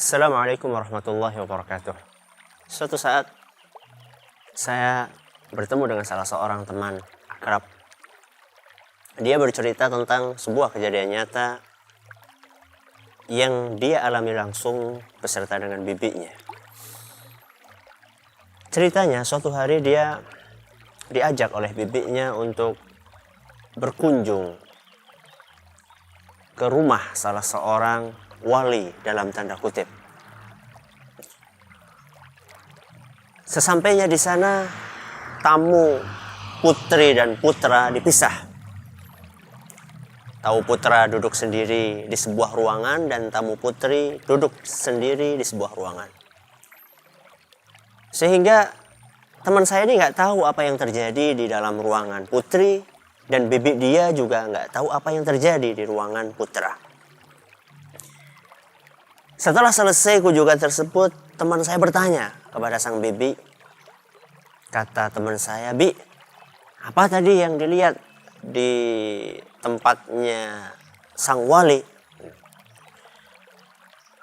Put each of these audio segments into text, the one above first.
Assalamualaikum warahmatullahi wabarakatuh. Suatu saat saya bertemu dengan salah seorang teman akrab. Dia bercerita tentang sebuah kejadian nyata yang dia alami langsung beserta dengan bibinya. Ceritanya suatu hari dia diajak oleh bibinya untuk berkunjung ke rumah salah seorang wali dalam tanda kutip. Sesampainya di sana, tamu putri dan putra dipisah. Tamu putra duduk sendiri di sebuah ruangan dan tamu putri duduk sendiri di sebuah ruangan. Sehingga teman saya ini nggak tahu apa yang terjadi di dalam ruangan putri dan bibi dia juga nggak tahu apa yang terjadi di ruangan putra. Setelah selesai kunjungan tersebut, teman saya bertanya kepada sang bibi. Kata teman saya, "Bi, apa tadi yang dilihat di tempatnya sang wali?"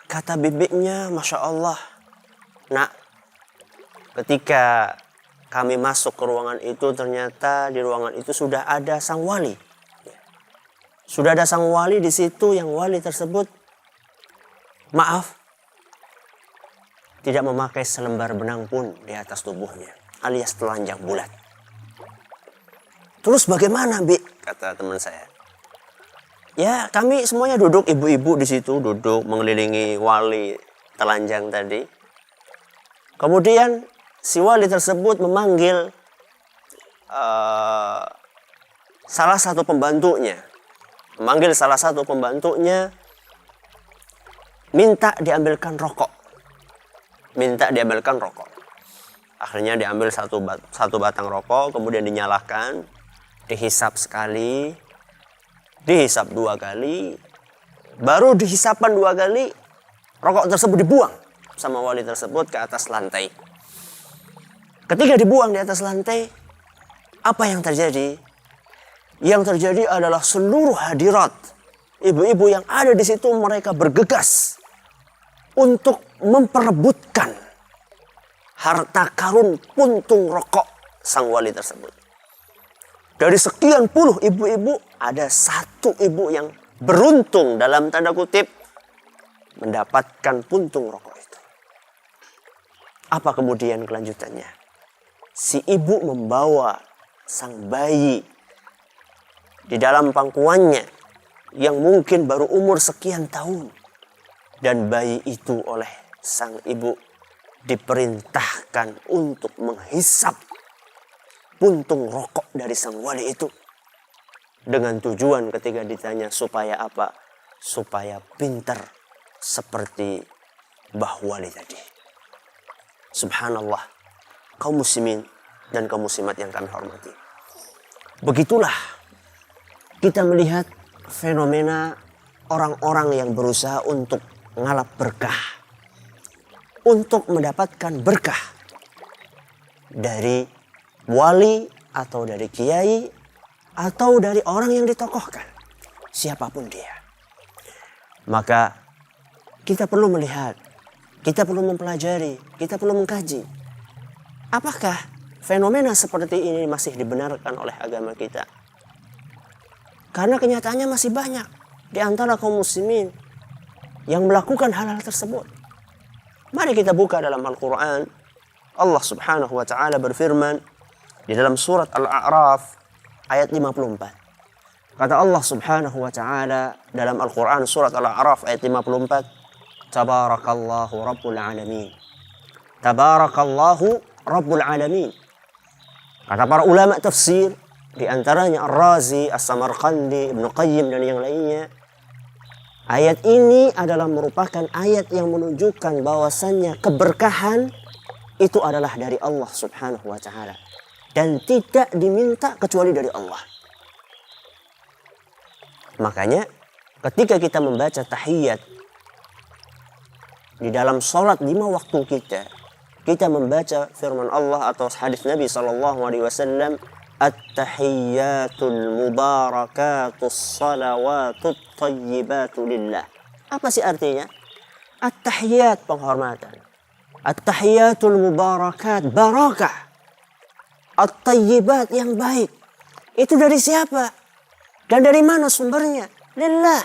Kata bibinya, "Masya Allah, nak, ketika kami masuk ke ruangan itu, ternyata di ruangan itu sudah ada sang wali. Sudah ada sang wali di situ, yang wali tersebut, maaf, tidak memakai selembar benang pun di atas tubuhnya, alias telanjang bulat." "Terus bagaimana, Bi?" kata teman saya. "Ya, kami semuanya duduk, ibu-ibu di situ duduk mengelilingi wali telanjang tadi. Kemudian si wali tersebut memanggil salah satu pembantunya, minta diambilkan rokok. Akhirnya diambil satu batang rokok, kemudian dinyalakan, dihisap sekali, dihisap 2 kali, baru dihisapan 2 kali, rokok tersebut dibuang sama wali tersebut ke atas lantai. Ketika dibuang di atas lantai, apa yang terjadi? Yang terjadi adalah seluruh hadirat, ibu-ibu yang ada di situ, mereka bergegas untuk memperebutkan harta karun puntung rokok sang wali tersebut. Dari sekian puluh ibu-ibu, ada satu ibu yang beruntung dalam tanda kutip mendapatkan puntung rokok itu. Apa kemudian kelanjutannya? Si ibu membawa sang bayi di dalam pangkuannya yang mungkin baru umur sekian tahun. Dan bayi itu oleh sang ibu diperintahkan untuk menghisap puntung rokok dari sang wali itu. Dengan tujuan ketika ditanya supaya apa? Supaya pintar seperti Mbah Wali tadi. Subhanallah, kaum muslimin dan kaum muslimat yang kami hormati. Begitulah kita melihat fenomena orang-orang yang berusaha untuk ngalap berkah, untuk mendapatkan berkah dari wali atau dari kiai atau dari orang yang ditokohkan, siapapun dia. Maka kita perlu melihat, kita perlu mempelajari, kita perlu mengkaji, apakah fenomena seperti ini masih dibenarkan oleh agama kita? Karena kenyataannya masih banyak di antara kaum muslimin yang melakukan hal-hal tersebut. Mari kita buka dalam Al-Quran. Allah subhanahu wa ta'ala berfirman di dalam surat Al-A'raf ayat 54. Kata Allah subhanahu wa ta'ala dalam Al-Quran surat Al-A'raf ayat 54. Tabarakallahu Rabbul Alamin. Tabarakallahu Rabbul Alamin. Kata para ulama tafsir, di antaranya Ar-Razi, As-Samarqandi, Ibnu Qayyim dan yang lainnya, ayat ini adalah merupakan ayat yang menunjukkan bahwasannya keberkahan itu adalah dari Allah subhanahu wa ta'ala. Dan tidak diminta kecuali dari Allah. Makanya ketika kita membaca tahiyat di dalam sholat 5 waktu kita membaca firman Allah atau hadis Nabi SAW, At-tahiyyatul mubarakatus salawatut tayyibatu lillah. Apa sih artinya? At-tahiyat penghormatan. At-tahiyatul mubarakat, barakah. At-tayyibat yang baik. Itu dari siapa? Dan dari mana sumbernya? Lillah.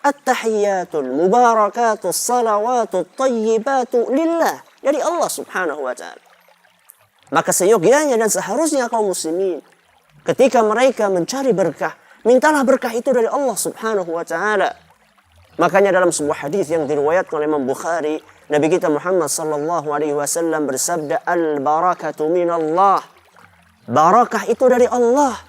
At-tahiyatul mubarakatus salawatut tayyibatu lillah. Dari Allah subhanahu wa ta'ala. Maka seyogyanya dan seharusnya kaum muslimin, ketika mereka mencari berkah, mintalah berkah itu dari Allah subhanahu wa ta'ala. Makanya dalam sebuah hadis yang diriwayatkan oleh Imam Bukhari, Nabi kita Muhammad sallallahu alaihi wasallam bersabda, al-barakatu minallah. Barakah itu dari Allah.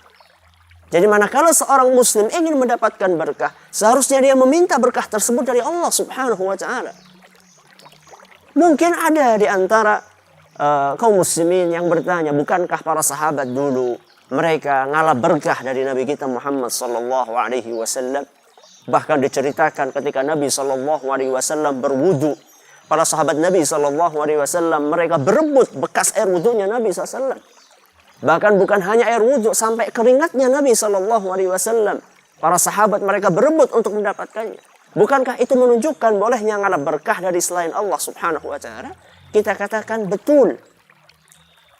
Jadi manakala seorang muslim ingin mendapatkan berkah, seharusnya dia meminta berkah tersebut dari Allah subhanahu wa ta'ala. Mungkin ada di antara kaum muslimin yang bertanya, bukankah para sahabat dulu mereka ngalap berkah dari Nabi kita Muhammad sallallahu alaihi wasallam? Bahkan diceritakan ketika Nabi sallallahu alaihi wasallam berwudu, para sahabat Nabi sallallahu alaihi wasallam mereka berebut bekas air wudunya Nabi sallallahu alaihi wasallam. Bahkan bukan hanya air wudu, sampai keringatnya Nabi sallallahu alaihi wasallam. Para sahabat mereka berebut untuk mendapatkannya. Bukankah itu menunjukkan bolehnya ngalap berkah dari selain Allah subhanahu wa ta'ala? Kita katakan betul.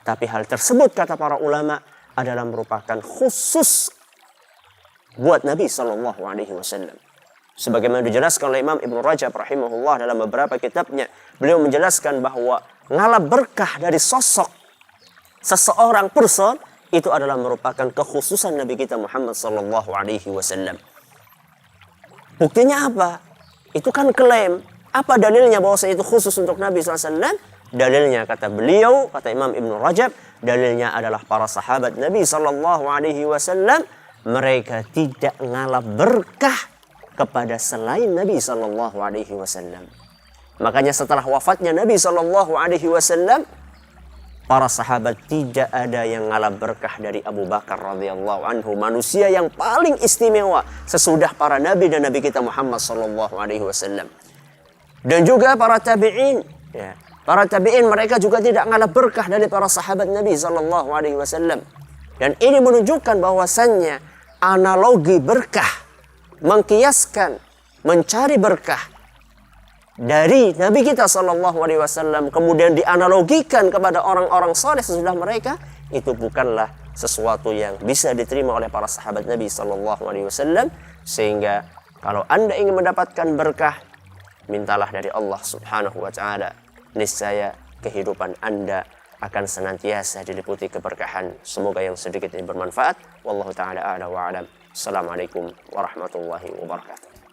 Tapi hal tersebut kata para ulama adalah merupakan khusus buat Nabi sallallahu alaihi wasallam. Sebagaimana dijelaskan oleh Imam Ibnu Rajab rahimahullah dalam beberapa kitabnya, beliau menjelaskan bahwa ngalap berkah dari sosok seseorang person itu adalah merupakan kekhususan Nabi kita Muhammad sallallahu alaihi wasallam. Buktinya apa? Itu kan klaim. Apa dalilnya bahwa itu khusus untuk Nabi SAW? Dalilnya kata beliau, kata Imam Ibnu Rajab, dalilnya adalah para sahabat Nabi SAW. Mereka tidak ngalap berkah kepada selain Nabi SAW. Makanya setelah wafatnya Nabi SAW, para sahabat tidak ada yang ngalap berkah dari Abu Bakar radhiyallahu anhu, manusia yang paling istimewa sesudah para nabi dan Nabi kita Muhammad sallallahu alaihi wasallam. Dan juga para tabi'in, ya. Para tabi'in mereka juga tidak ngalap berkah dari para sahabat Nabi sallallahu alaihi wasallam. Dan ini menunjukkan bahwasannya analogi berkah, mengkiaskan, mencari berkah dari Nabi kita sallallahu alaihi wasallam kemudian dianalogikan kepada orang-orang saleh sesudah mereka, itu bukanlah sesuatu yang bisa diterima oleh para sahabat Nabi sallallahu alaihi wasallam. Sehingga kalau Anda ingin mendapatkan berkah, mintalah dari Allah subhanahu wa ta'ala. Niscaya kehidupan Anda akan senantiasa diliputi keberkahan. Semoga yang sedikit ini bermanfaat. Wallahu ta'ala a'la wa a'lam. Assalamualaikum warahmatullahi wabarakatuh.